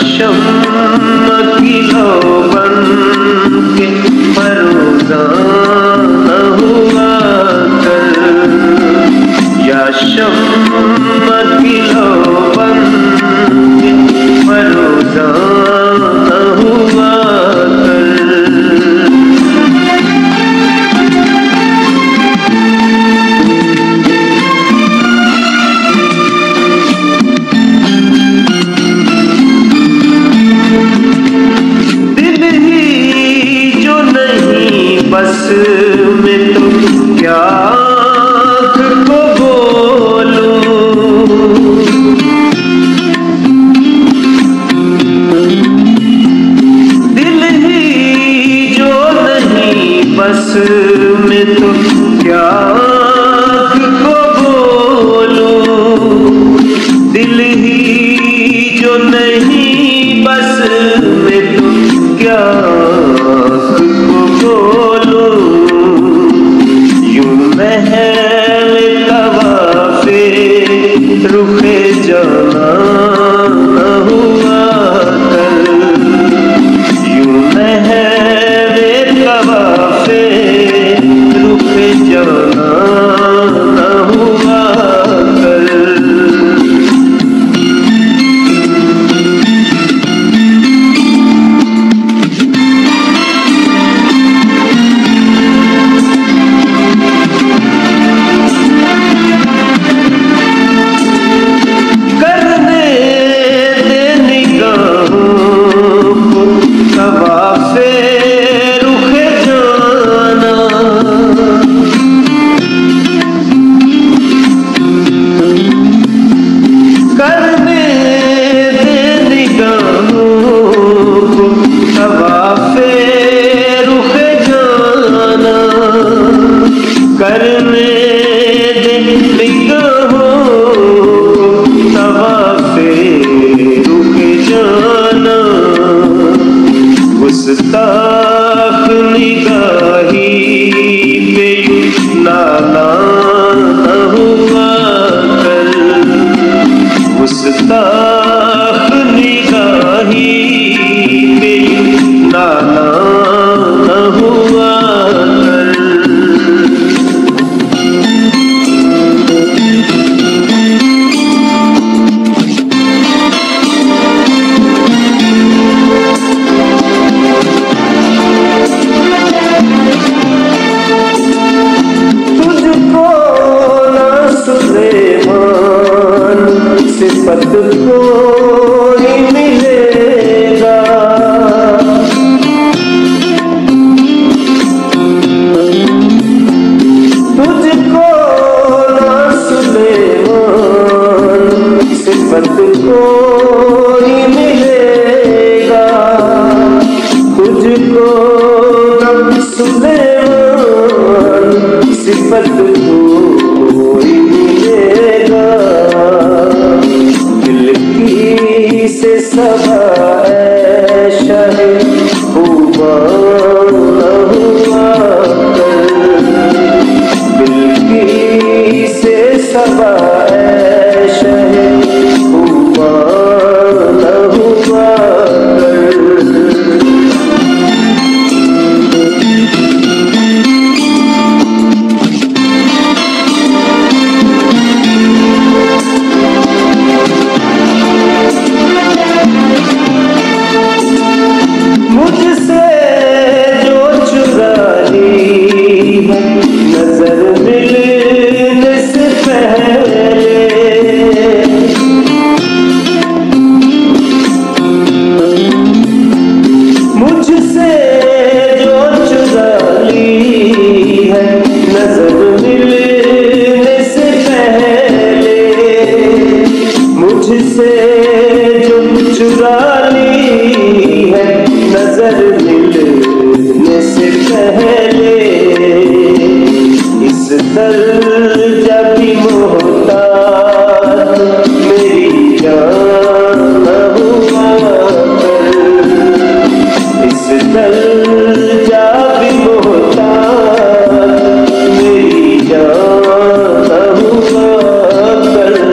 शम्म की लो बन के फरोज़ा न हुआ कर, या शम्म की लो बन के फरोज़ा न हुआ कर। बस में तो क्या आँख को बोलूं, दिल ही जो नहीं बस में तो क्या आँख को बोलूं, दिल ही जो नहीं बस में तो क्या रुखे जाना न हुआ कर, यूं महवे तवाफ़े रुखे जाना न हुआ कर। करने दे निगाहों तवाफ़े रुक जाना, गुस्ताख निगाही पे नाला न हुआ कर, गुस्ताख निगाही पे नाला न हुआ कर। सिफत कोई मिलेगा, तुझको ना सुलेमान सिफत कोई मिलेगा, तुझको ना सुलेमान सिफत कोई मिलेगा, से सबा शाहे खूबा न हुआ कर, बिल्की से सबा शाहे खूबा न हुआ कर। मुझसे जो चुरा ली है नजर मिलने से पहले, मुझसे जो चुरा ली है नजर मिलने से पहले, मुझसे जो चुरा ली है नजर मिलने से पहले, इस दर्जा की मोहताज मेरी जान न हुआ कर, इस दर्जा की मोहताज मेरी जान न हुआ कर।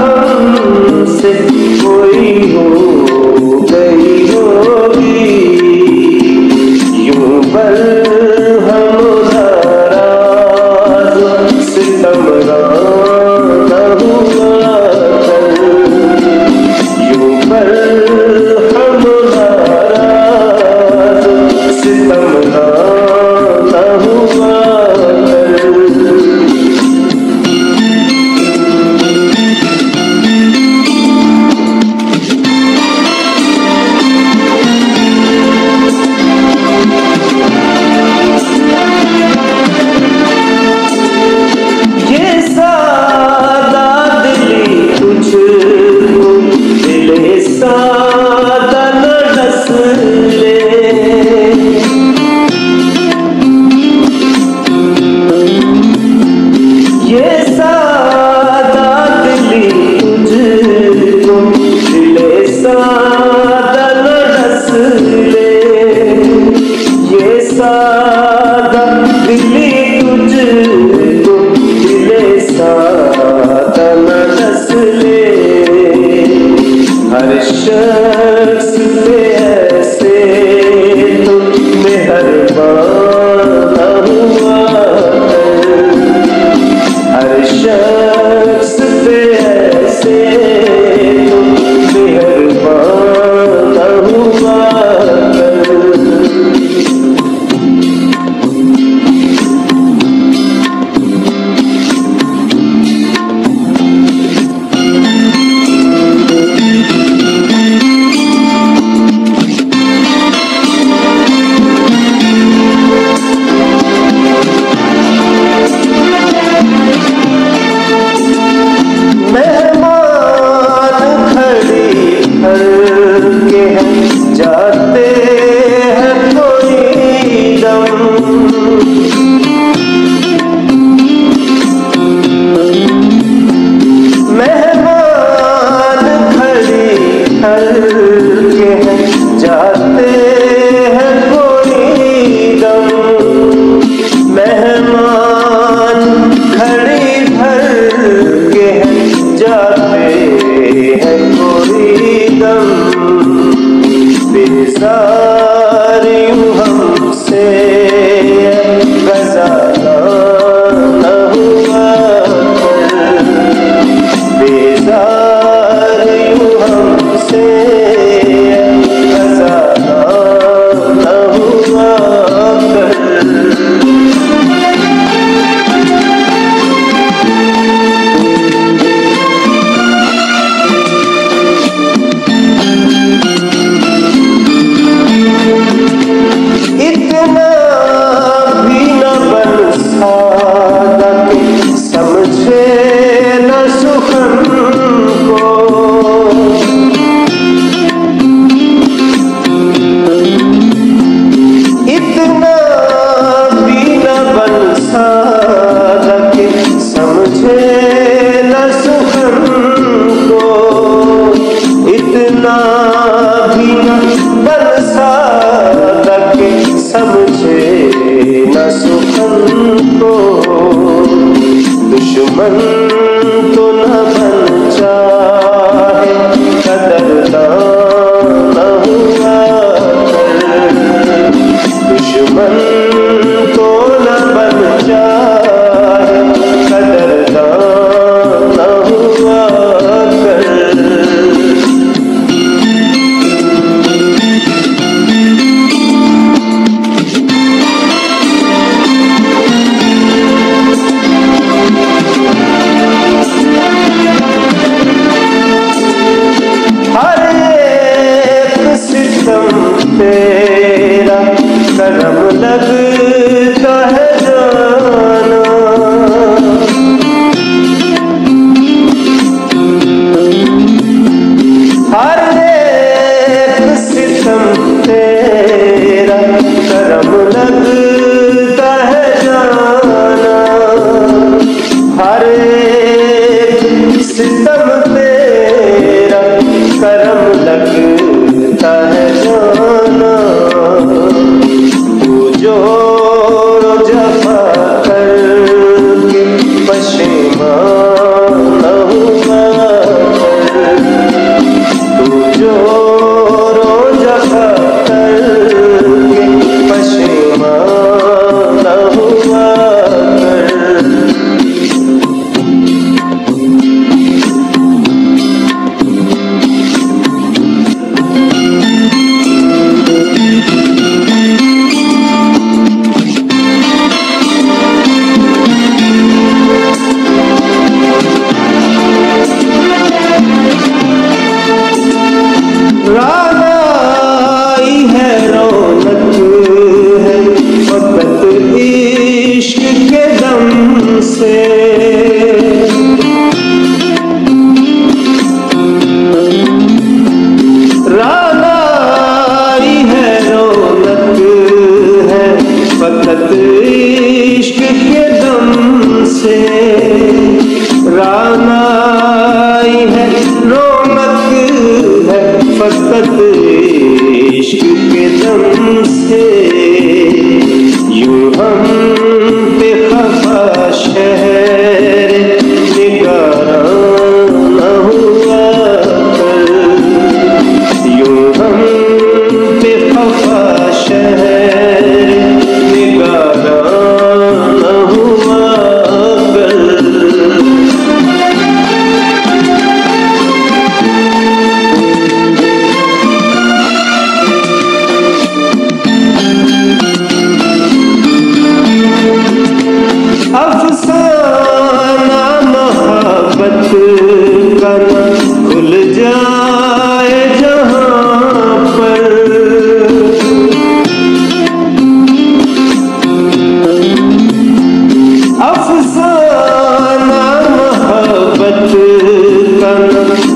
हमसे कोई हो गई होगी, यूं पर हम नाराज सितमगार न हुआ कर, यूं पर हम नाराज सितमगार न हुआ कर। सादा न डस ले, ये सादा दिली तुझको दिले सादा न डस ले, ये सादा दिली तुझको दिले सादा न डस ले। हर शख्स पे ऐसे तो मेहरबान न हुआ कर, हर शख्स पे ऐसे तो मेहरबान न हुआ कर।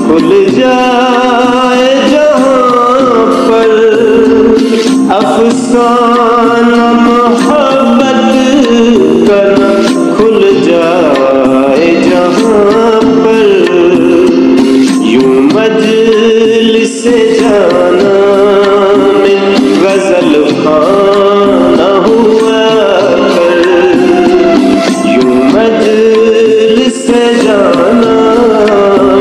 खुल जाए जहाँ पर अफसाना मोहब्बत का खुल जाए जहाँ पर यूं मजलिस से जाना में गजल खाना हुआ कर यूं मजलिस से जाना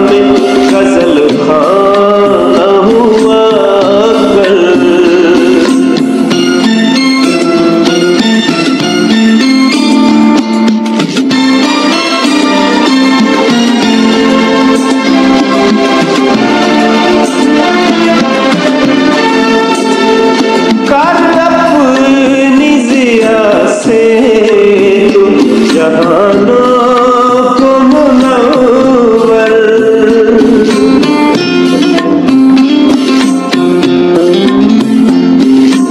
में गजल खाना हुआ कर जहानों को मुनव्वर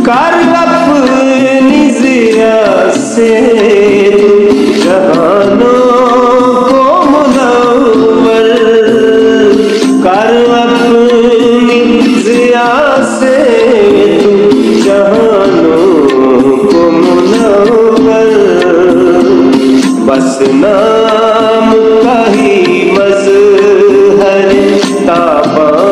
कर अपनी ज़िया से जहानों को मुनव्वर कर अपनी ज़िया से जहानों को मुनव्वर बस नाम का ही मज़हर ताबा